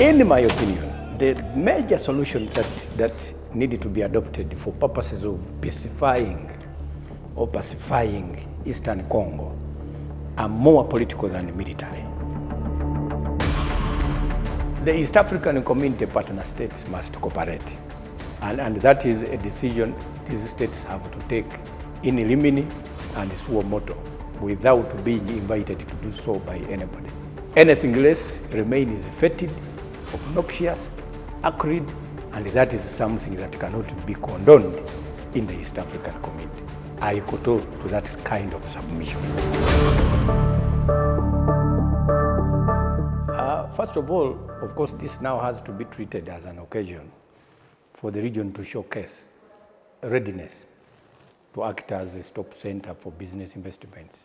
In my opinion, the major solutions that needed to be adopted for purposes of pacifying or pacifying Eastern Congo are more political than military. The East African Community partner states must cooperate, and that is a decision these states have to take in limine and suo moto, without being invited to do so by anybody. Anything less remains fetid, obnoxious, acrid, and that is something that cannot be condoned in the East African community. I kowtow to that kind of submission. First of all, of course, this now has to be treated as an occasion for the region to showcase readiness to act as a stop center for business investments,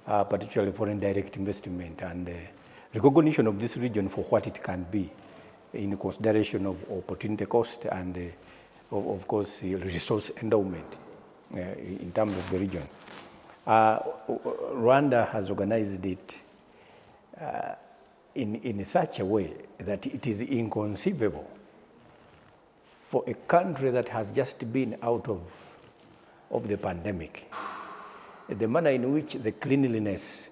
particularly foreign direct investment, and recognition of this region for what it can be in consideration of opportunity cost and, of course, resource endowment in terms of the region. Rwanda has organized it in such a way that it is inconceivable for a country that has just been out of the pandemic, the manner in which the cleanliness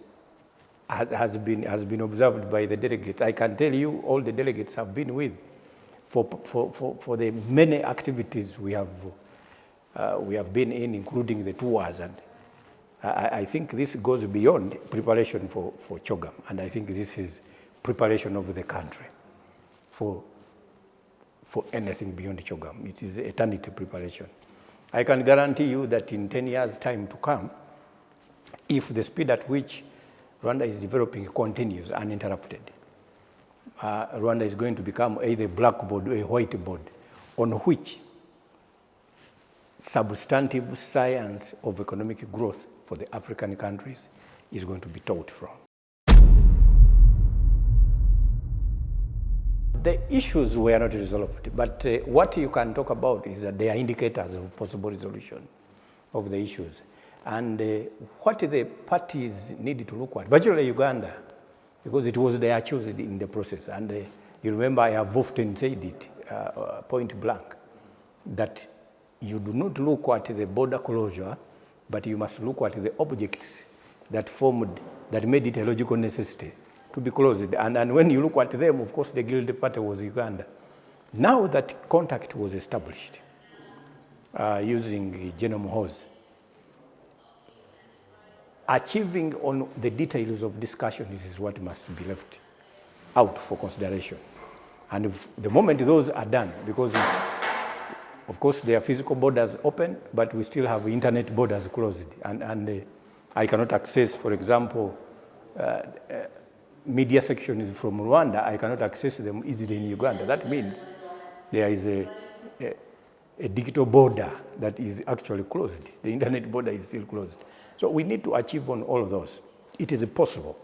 has been observed by the delegates. I can tell you all the delegates have been with for the many activities we have been in, including the tours, and I think this goes beyond preparation for CHOGM, and I think this is preparation of the country for anything beyond CHOGM. It is eternity preparation. I can guarantee you that in 10 years' time to come, if the speed at which Rwanda is developing continues uninterrupted, Rwanda is going to become either a blackboard or a whiteboard on which substantive science of economic growth for the African countries is going to be taught from. The issues were not resolved, but what you can talk about is that there are indicators of possible resolution of the issues. And what the parties need to look at, particularly Uganda, because it was their choice in the process. And you remember I have often said it point blank, that you do not look at the border closure, but you must look at the objects that made it a logical necessity to be closed. And when you look at them, of course, the guilty party was Uganda. Now that contact was established using General Muhoozi, achieving on the details of discussion is what must be left out for consideration. And if the moment those are done, because of course there are physical borders open, but we still have internet borders closed. And I cannot access, for example, media sections from Rwanda. I cannot access them easily in Uganda. That means there is a digital border that is actually closed. The internet border is still closed. So we need to achieve on all of those. It is possible.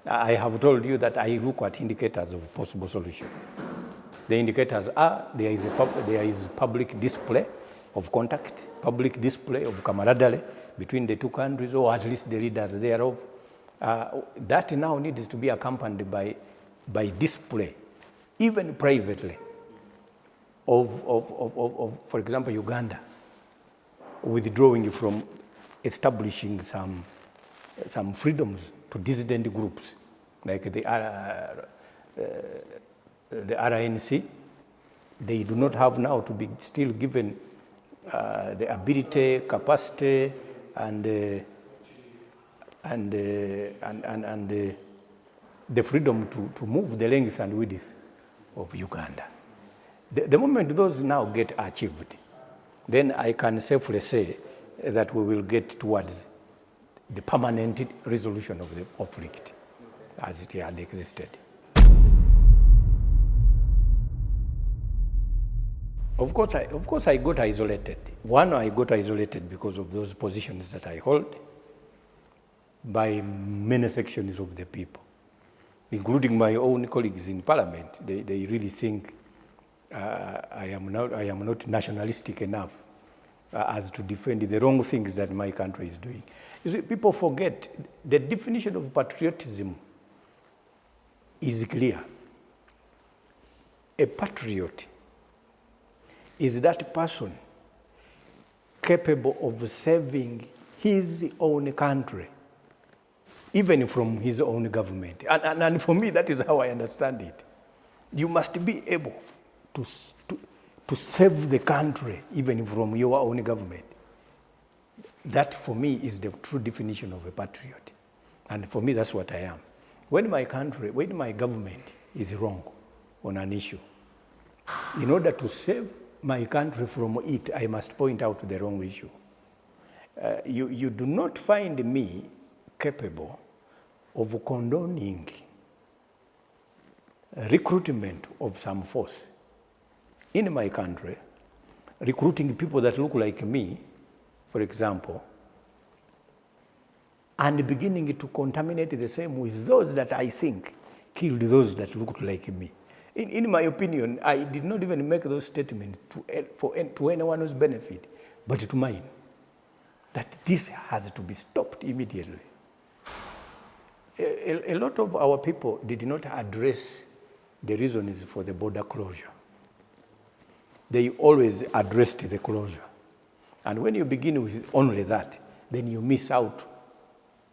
I have told you that I look at indicators of possible solution. The indicators are there is public display of contact, public display of camaraderie between the two countries, or at least the leaders thereof. That now needs to be accompanied by display, even privately, of for example, Uganda withdrawing from establishing some freedoms to dissident groups like the RNC. They do not have now to be still given the ability, capacity, and the freedom to move the length and width of Uganda. The moment those now get achieved, then I can safely say that we will get towards the permanent resolution of the conflict as it had existed. Of course, I got isolated. I got isolated because of those positions that I hold by many sections of the people, including my own colleagues in parliament. They really think I am not nationalistic enough as to defend the wrong things that my country is doing. You see, people forget the definition of patriotism is clear. A patriot is that person capable of saving his own country, even from his own government. And for me, that is how I understand it. You must be able to save the country, even from your own government. That, for me, is the true definition of a patriot. And for me, that's what I am. When my government is wrong on an issue, in order to save my country from it, I must point out the wrong issue. You do not find me capable of condoning recruitment of some force in my country, recruiting people that look like me, for example, and beginning to contaminate the same with those that I think killed those that looked like me. In my opinion, I did not even make those statements to anyone's benefit, but to mine, that this has to be stopped immediately. A lot of our people did not address the reasons for the border closure. They always addressed the closure. And when you begin with only that, then you miss out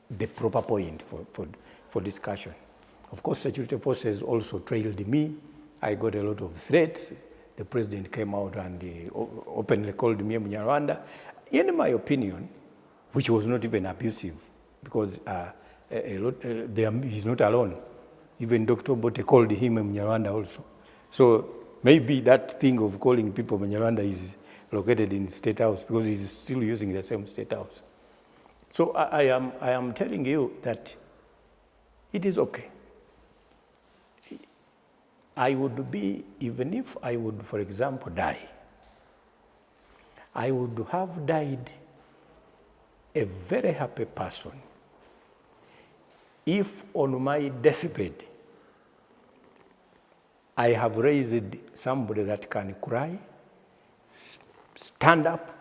the proper point for discussion. Of course, security forces also trailed me. I got a lot of threats. The president came out and openly called me a Rwanda. In my opinion, which was not even abusive, because he's not alone. Even Dr. Bote called him a Rwanda also. So maybe that thing of calling people Rwanda is located in the State House, because he's still using the same State House. So I am telling you that it is okay. I would be, even if I would, for example, die, I would have died a very happy person if on my deathbed I have raised somebody that can cry, stand up,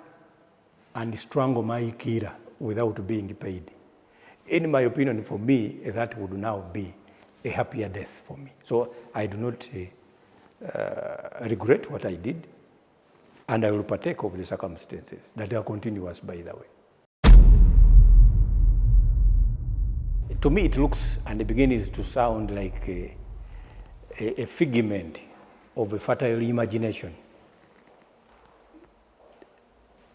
and strangle my killer without being paid. In my opinion, for me, that would now be a happier death for me. So I do not regret what I did, and I will partake of the circumstances that are continuous, by the way. To me, it looks and begins to sound like a figment of a fertile imagination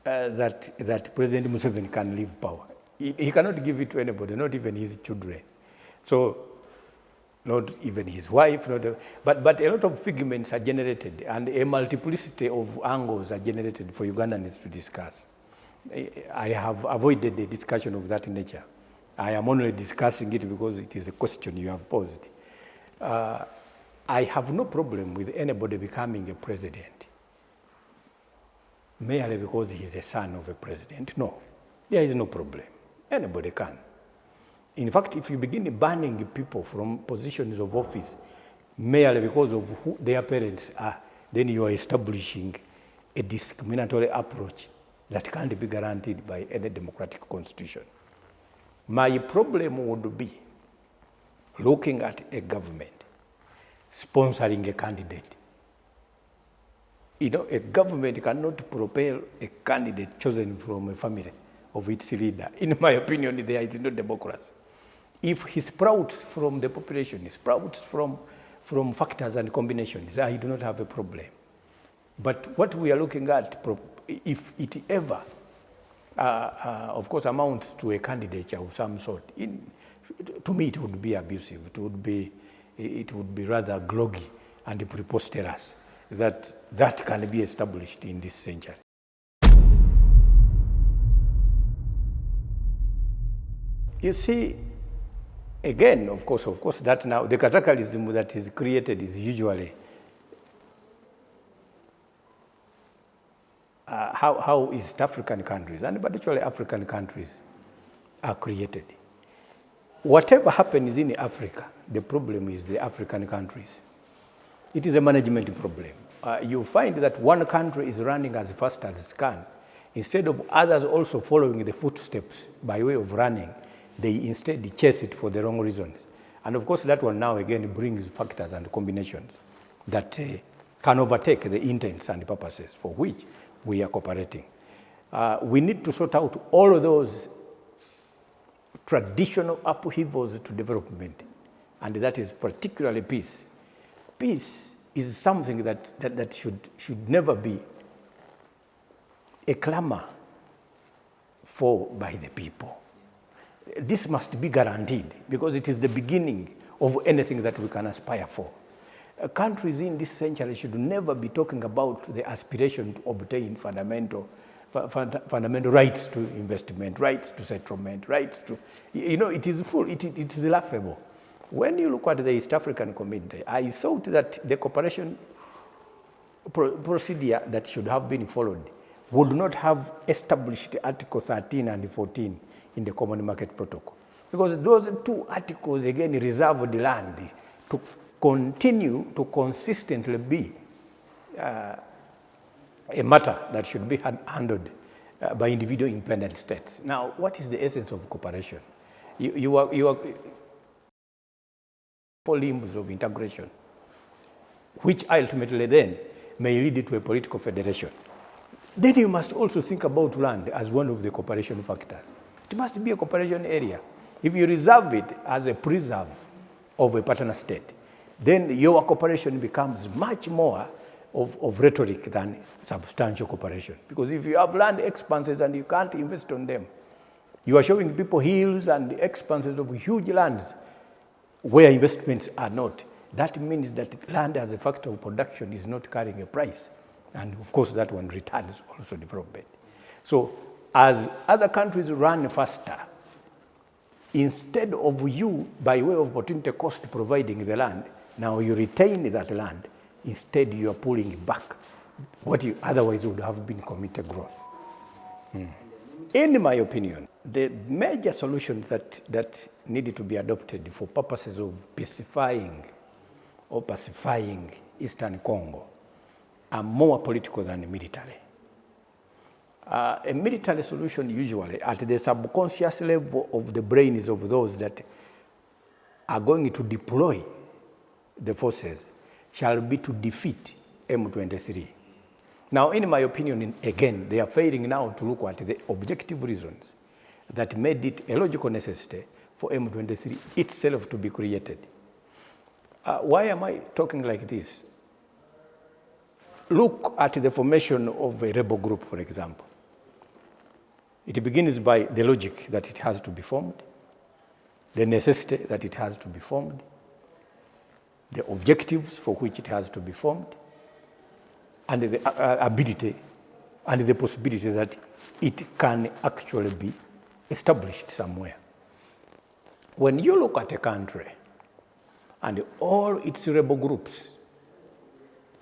that President Museveni can leave power. He cannot give it to anybody, not even his children. So, not even his wife, but a lot of figments are generated, and a multiplicity of angles are generated for Ugandans to discuss. I have avoided the discussion of that nature. I am only discussing it because it is a question you have posed. I have no problem with anybody becoming a president merely because he is a son of a president. No, there is no problem. Anybody can. In fact, if you begin banning people from positions of office merely because of who their parents are, then you are establishing a discriminatory approach that can't be guaranteed by any democratic constitution. My problem would be looking at a government sponsoring a candidate. You know, a government cannot propel a candidate chosen from a family of its leader. In my opinion, there is no democracy. If he sprouts from the population, he sprouts from factors and combinations, I do not have a problem. But what we are looking at, if it ever, of course, amounts to a candidature of some sort, to me it would be abusive. It would be rather groggy and preposterous that can be established in this century. You see, again, of course, that now the cataclysm that is created is usually how East African countries, and particularly African countries, are created. Whatever happens in Africa, the problem is the African countries. It is a management problem. You find that one country is running as fast as it can. Instead of others also following the footsteps by way of running, they instead chase it for the wrong reasons. And of course, that one now again brings factors and combinations that can overtake the intents and purposes for which we are cooperating. We need to sort out all of those traditional upheavals to development, and that is particularly peace. Peace is something that should never be a clamor for by the people. This must be guaranteed because it is the beginning of anything that we can aspire for. Countries in this century should never be talking about the aspiration to obtain fundamental rights to investment, rights to settlement, rights to, it is full, it is laughable. When you look at the East African community, I thought that the cooperation procedure that should have been followed would not have established Article 13 and 14 in the Common Market Protocol. Because those two articles, again, reserve the land to continue to consistently be a matter that should be handled by individual independent states. Now, what is the essence of cooperation? You are four limbs of integration, which ultimately then may lead to a political federation. Then you must also think about land as one of the cooperation factors. It must be a cooperation area. If you reserve it as a preserve of a partner state, then your cooperation becomes much more of rhetoric than substantial cooperation. Because if you have land expanses and you can't invest on them, you are showing people hills and expanses of huge lands where investments are not. That means that land as a factor of production is not carrying a price. And of course, that one returns also development. So as other countries run faster, instead of you, by way of opportunity cost, providing the land, now you retain that land. Instead, you are pulling back what you otherwise would have been committed growth. In my opinion, the major solutions that needed to be adopted for purposes of pacifying or pacifying Eastern Congo are more political than military. A military solution usually at the subconscious level of the brains of those that are going to deploy the forces shall be to defeat M23. Now, in my opinion, again, they are failing now to look at the objective reasons that made it a logical necessity for M23 itself to be created. Why am I talking like this? Look at the formation of a rebel group, for example. It begins by the logic that it has to be formed, the necessity that it has to be formed, the objectives for which it has to be formed, and the ability and the possibility that it can actually be established somewhere. When you look at a country and all its rebel groups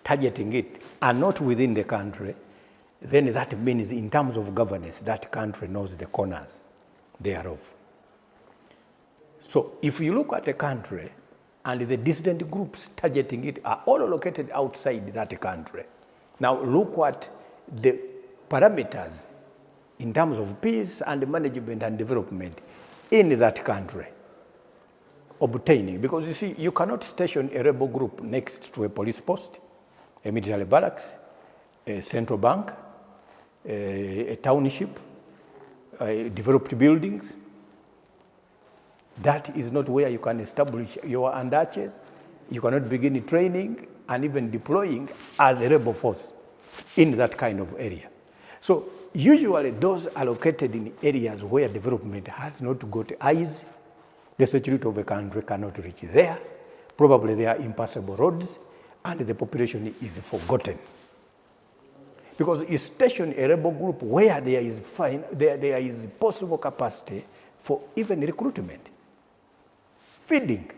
targeting it are not within the country, then that means in terms of governance, that country knows the corners thereof. So if you look at a country and the dissident groups targeting it are all located outside that country, now look at the parameters in terms of peace and management and development in that country obtaining. Because you see, you cannot station a rebel group next to a police post, a military barracks, a central bank, a township, developed buildings. That is not where you can establish your underarches. You cannot begin training and even deploying as a rebel force in that kind of area. So usually those are located in areas where development has not got eyes. The security of a country cannot reach there. Probably there are impassable roads and the population is forgotten. Because you station a rebel group where there is possible capacity for even recruitment, feeding.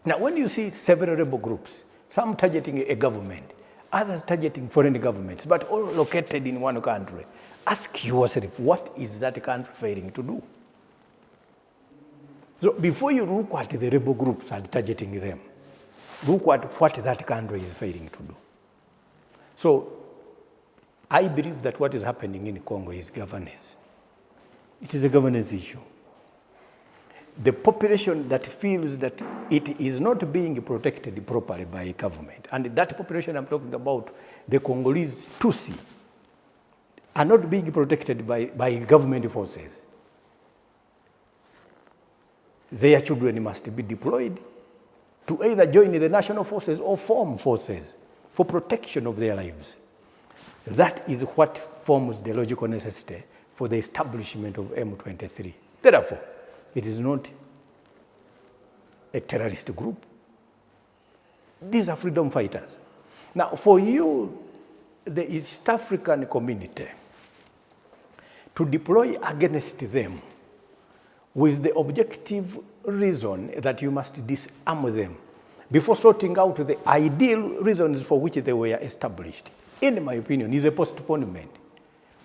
Now, when you see several rebel groups, some targeting a government, others targeting foreign governments, but all located in one country, ask yourself, what is that country failing to do? So before you look at the rebel groups and targeting them, look at what that country is failing to do. So I believe that what is happening in Congo is governance. It is a governance issue. the population that feels that it is not being protected properly by government, and that population I'm talking about, the Congolese Tutsi, are not being protected by government forces, their children must be deployed to either join the national forces or form forces for protection of their lives. That is what forms the logical necessity for the establishment of M23. Therefore, it is not a terrorist group. These are freedom fighters. Now, for you, the East African community, to deploy against them with the objective reason that you must disarm them before sorting out the ideal reasons for which they were established, in my opinion, is a postponement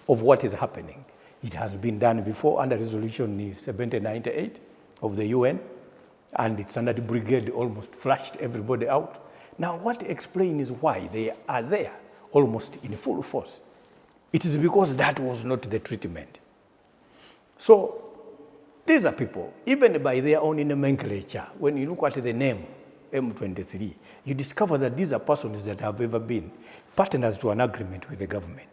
of what is happening. It has been done before under Resolution 1798 of the UN, and its standard brigade almost flushed everybody out. Now, what explains why they are there almost in full force? It is because that was not the treatment. So, these are people, even by their own nomenclature, when you look at the name M23, you discover that these are persons that have ever been partners to an agreement with the government.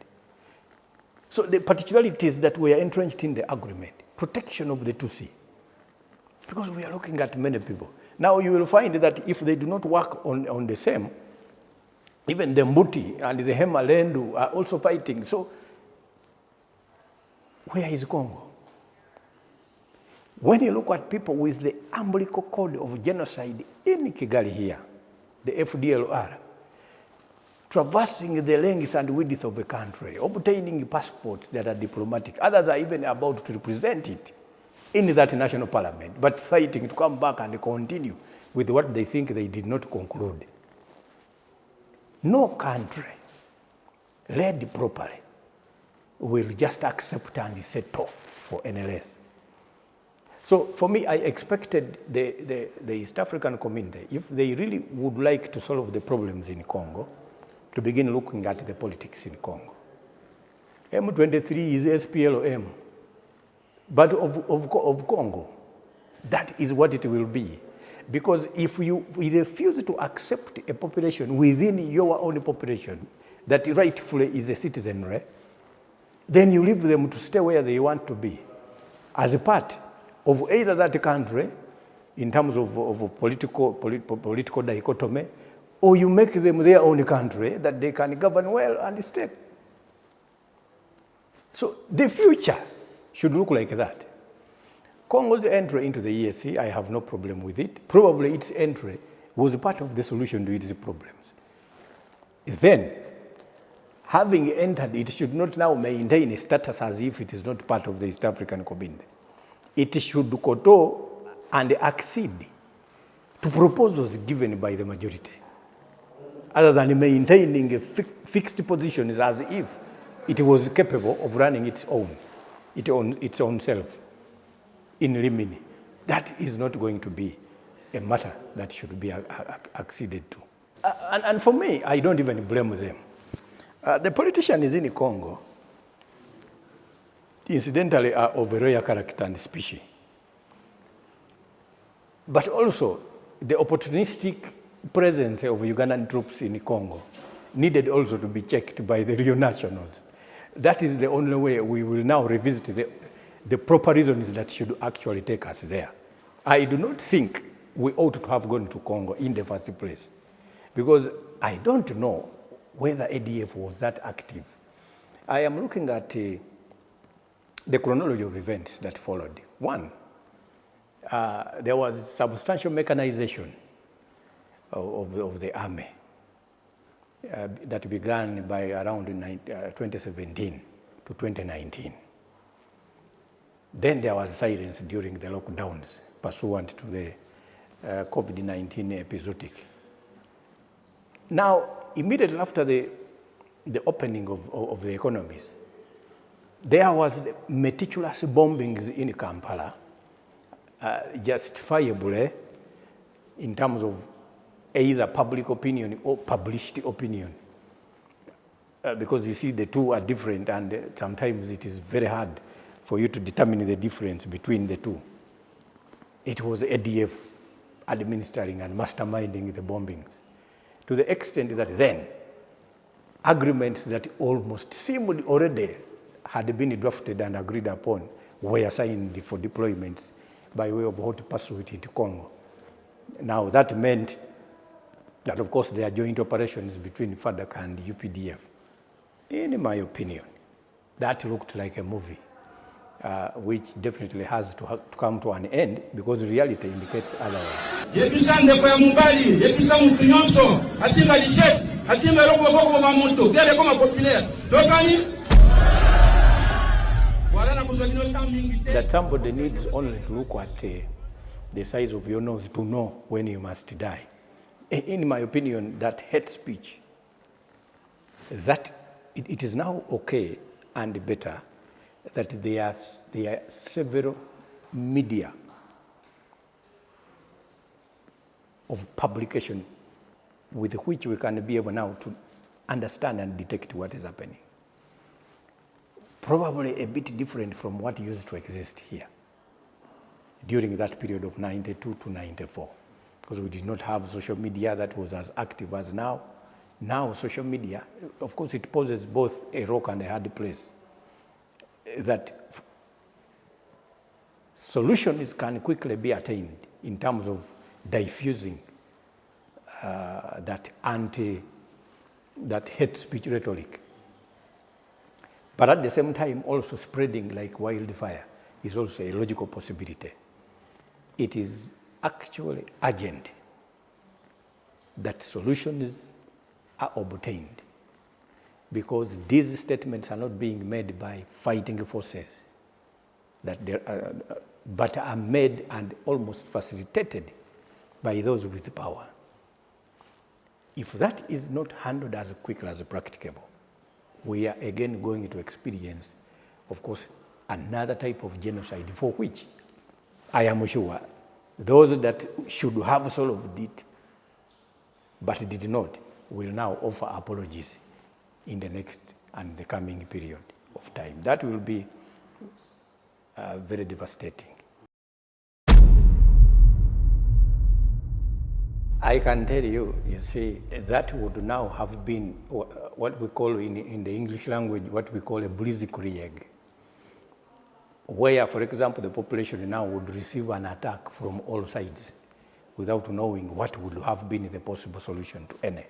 So the particularities that we are entrenched in the agreement, protection of the Tutsi, because we are looking at many people. Now you will find that if they do not work on the same, even the Mbuti and the Hemalendu are also fighting. So where is Congo? When you look at people with the umbilical cord of genocide in Kigali here, the FDLR, traversing the length and width of the country, obtaining passports that are diplomatic. Others are even about to represent it in that national parliament, but fighting to come back and continue with what they think they did not conclude. No country led properly will just accept and settle for NLS. So for me, I expected the East African community, if they really would like to solve the problems in Congo, to begin looking at the politics in Congo. M23 is SPLM, but of Congo. That is what it will be. Because if we refuse to accept a population within your own population that rightfully is a citizenry, then you leave them to stay where they want to be, as a part of either that country, in terms of political dichotomy, or you make them their own country that they can govern well and stay. So the future should look like that. Congo's entry into the EAC, I have no problem with it. Probably its entry was part of the solution to its problems. Then, having entered, it should not now maintain a status as if it is not part of the East African community. It should kowtow and accede to proposals given by the majority, other than maintaining fixed positions as if it was capable of running its own self in limine. That is not going to be a matter that should be acceded to. And for me, I don't even blame them. The politicians in Congo, incidentally, are of a rare character and species. But also, the opportunistic presence of Ugandan troops in Congo needed also to be checked by the real nationals. That is the only way we will now revisit the proper reasons that should actually take us there. I do not think we ought to have gone to Congo in the first place, because I don't know whether ADF was that active. I am looking at the chronology of events that followed. One, there was substantial mechanization of the army that began by around 2017 to 2019. Then there was silence during the lockdowns pursuant to the COVID-19 episodic. Now, immediately after the opening of the economies, there was meticulous bombings in Kampala, justifiably in terms of either public opinion or published opinion. Because you see, the two are different, and sometimes it is very hard for you to determine the difference between the two. it was ADF administering and masterminding the bombings, to the extent that then agreements that almost seemed already had been drafted and agreed upon were signed for deployments by way of hot pursuit into Congo. Now that meant that, of course, there are joint operations between FARDC and UPDF. In my opinion, that looked like a movie, which definitely has to come to an end, because reality indicates otherwise. That somebody needs only to look at the size of your nose to know when you must die. In my opinion, that hate speech, that it is now okay and better that there are several media of publication with which we can be able now to understand and detect what is happening. Probably a bit different from what used to exist here during that period of 92 to 94, because we did not have social media that was as active as now. Now social media, of course, it poses both a rock and a hard place, that solutions can quickly be attained in terms of diffusing that hate speech rhetoric. But at the same time, also spreading like wildfire is also a logical possibility. It is actually urgent that solutions are obtained, because these statements are not being made by fighting forces, but are made and almost facilitated by those with power. If that is not handled as quickly as practicable, we are again going to experience, of course, another type of genocide, for which I am sure those that should have solved it but did not will now offer apologies in the next and the coming period of time. That will be very devastating. I can tell you, you see, that would now have been what we call in the English language, what we call a blitzkrieg, where, for example, the population now would receive an attack from all sides without knowing what would have been the possible solution to any.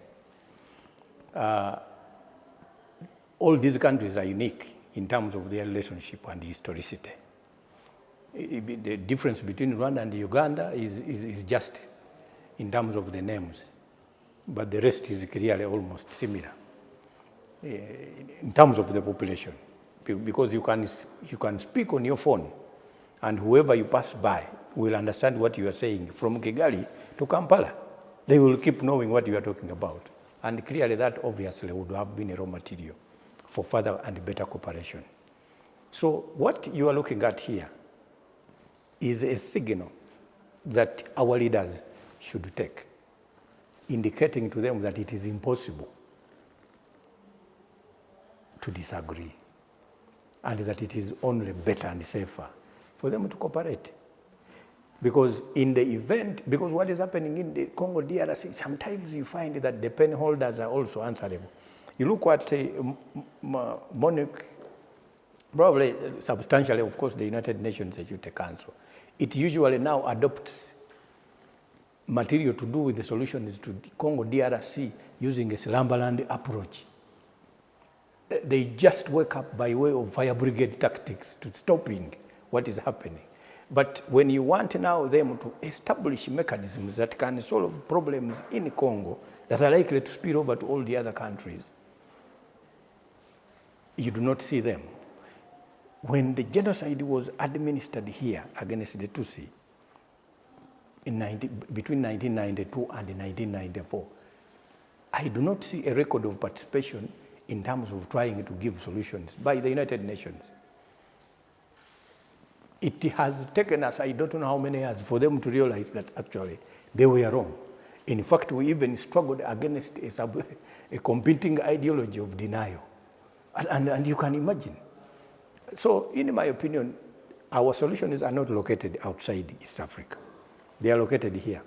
All these countries are unique in terms of their relationship and historicity. The difference between Rwanda and Uganda is just in terms of the names, but the rest is clearly almost similar in terms of the population, because you can speak on your phone and whoever you pass by will understand what you are saying from Kigali to Kampala. They will keep knowing what you are talking about. And clearly that obviously would have been a raw material for further and better cooperation. So what you are looking at here is a signal that our leaders should take, indicating to them that it is impossible to disagree, and that it is only better and safer for them to cooperate. Because in the event, because what is happening in the Congo DRC, sometimes you find that the pen holders are also answerable. You look at MONUC, probably substantially, of course, the United Nations Security Council. It usually now adopts material to do with the solutions to the Congo DRC using a slumberland approach. They just wake up by way of fire brigade tactics to stopping what is happening. But when you want now them to establish mechanisms that can solve problems in Congo that are likely to spill over to all the other countries, you do not see them. When the genocide was administered here against the Tutsi between 1992 and 1994, I do not see a record of participation in terms of trying to give solutions by the United Nations. It has taken us, I don't know how many years, for them to realize that actually they were wrong. In fact, we even struggled against a competing ideology of denial. And you can imagine. So in my opinion, our solutions are not located outside East Africa. They are located here.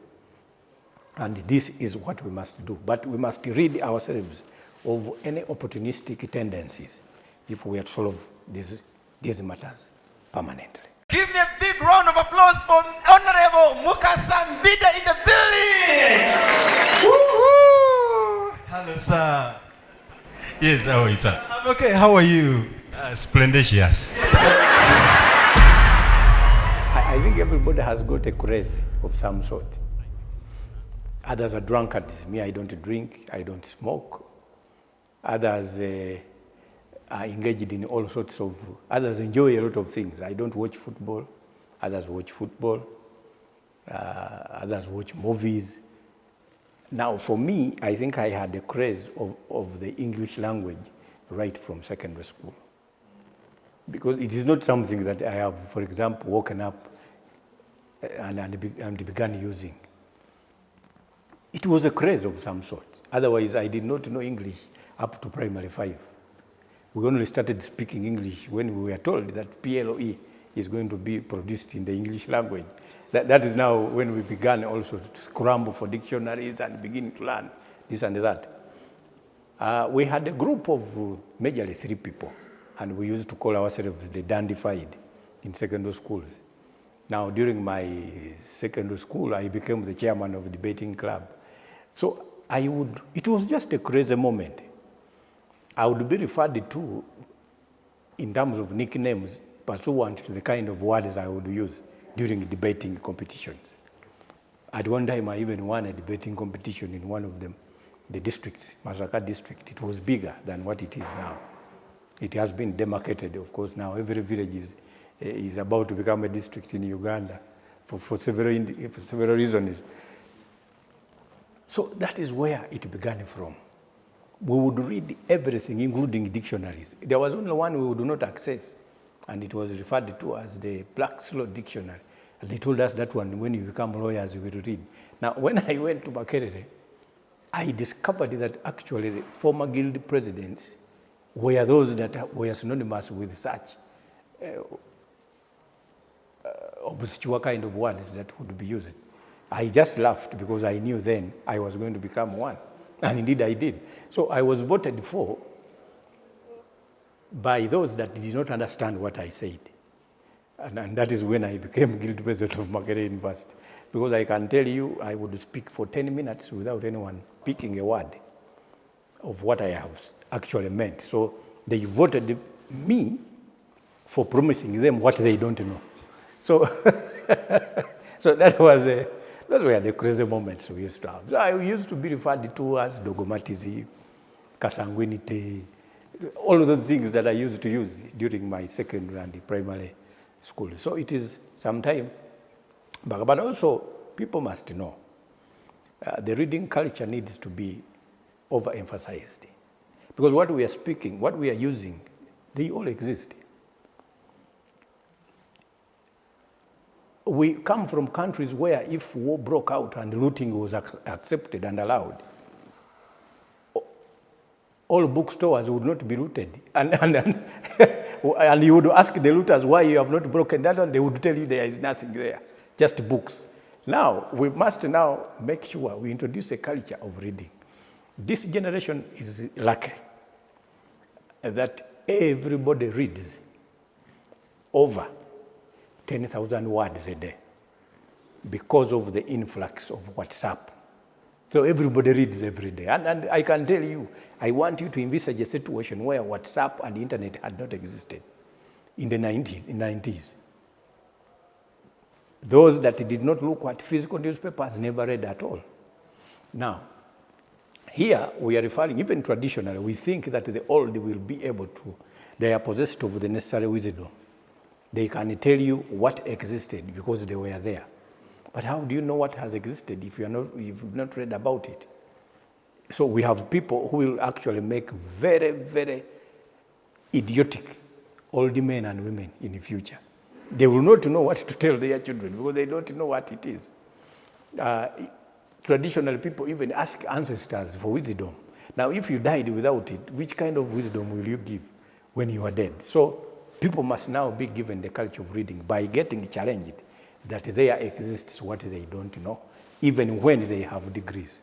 And this is what we must do. But we must rid ourselves of any opportunistic tendencies if we are to solve these matters permanently. Give me a big round of applause for Honorable Mukasan Mbidde in the building. Woo-hoo. Hello, sir. Yes, how are you, sir? I'm okay. How are you? Splendicious. I think everybody has got a craze of some sort. Others are drunkards. Me, I don't drink, I don't smoke. Others are engaged in all sorts of, others enjoy a lot of things. I don't watch football, others watch football, others watch movies. Now, for me, I think I had a craze of the English language right from secondary school. Because it is not something that I have, for example, woken up and began using. It was a craze of some sort. Otherwise, I did not know English up to primary 5. We only started speaking English when we were told that PLOE is going to be produced in the English language. That is now when we began also to scramble for dictionaries and begin to learn this and that. We had a group of majorly 3 people, and we used to call ourselves the dandified in secondary schools. Now, during my secondary school, I became the chairman of the debating club. So it was just a crazy moment. I would be referred to in terms of nicknames pursuant to the kind of words I would use during debating competitions. At one time, I even won a debating competition in one of them, the districts, Masaka district. It was bigger than what it is now. It has been demarcated, of course. Now every village is about to become a district in Uganda for several reasons. So that is where it began from. We would read everything, including dictionaries. There was only one we would not access, and it was referred to as the Black Slow Dictionary. And they told us that one, when you become lawyers, you will read. Now, when I went to Makerere, I discovered that actually the former guild presidents were those that were synonymous with such obscure kind of words that would be used. I just laughed because I knew then I was going to become one. And indeed I did. So I was voted for by those that did not understand what I said. And that is when I became guild president of Makerere University. Because I can tell you, I would speak for 10 minutes without anyone picking a word of what I have actually meant. So they voted me for promising them what they don't know. So, so those were the crazy moments we used to have. I used to be referred to as dogmatism, consanguinity, all of the things that I used to use during my secondary and primary school. So it is some time back. But also, people must know the reading culture needs to be overemphasized. Because what we are speaking, what we are using, they all exist. We come from countries where if war broke out and looting was accepted and allowed, all bookstores would not be looted. And you would ask the looters why you have not broken that, and they would tell you there is nothing there, just books. Now, we must now make sure we introduce a culture of reading. This generation is lucky that everybody reads over 10,000 words a day because of the influx of WhatsApp. So everybody reads every day. And I can tell you, I want you to envisage a situation where WhatsApp and the internet had not existed in the 90s. Those that did not look at physical newspapers never read at all. Now, here we are referring, even traditionally, we think that the old will be able to, they are possessed of the necessary wisdom. They can tell you what existed because they were there. But how do you know what has existed if you've not read about it? So we have people who will actually make very, very idiotic old men and women in the future. They will not know what to tell their children because they don't know what it is. Traditional people even ask ancestors for wisdom. Now, if you died without it, which kind of wisdom will you give when you are dead? So People must now be given the culture of reading by getting challenged that there exists what they don't know, even when they have degrees.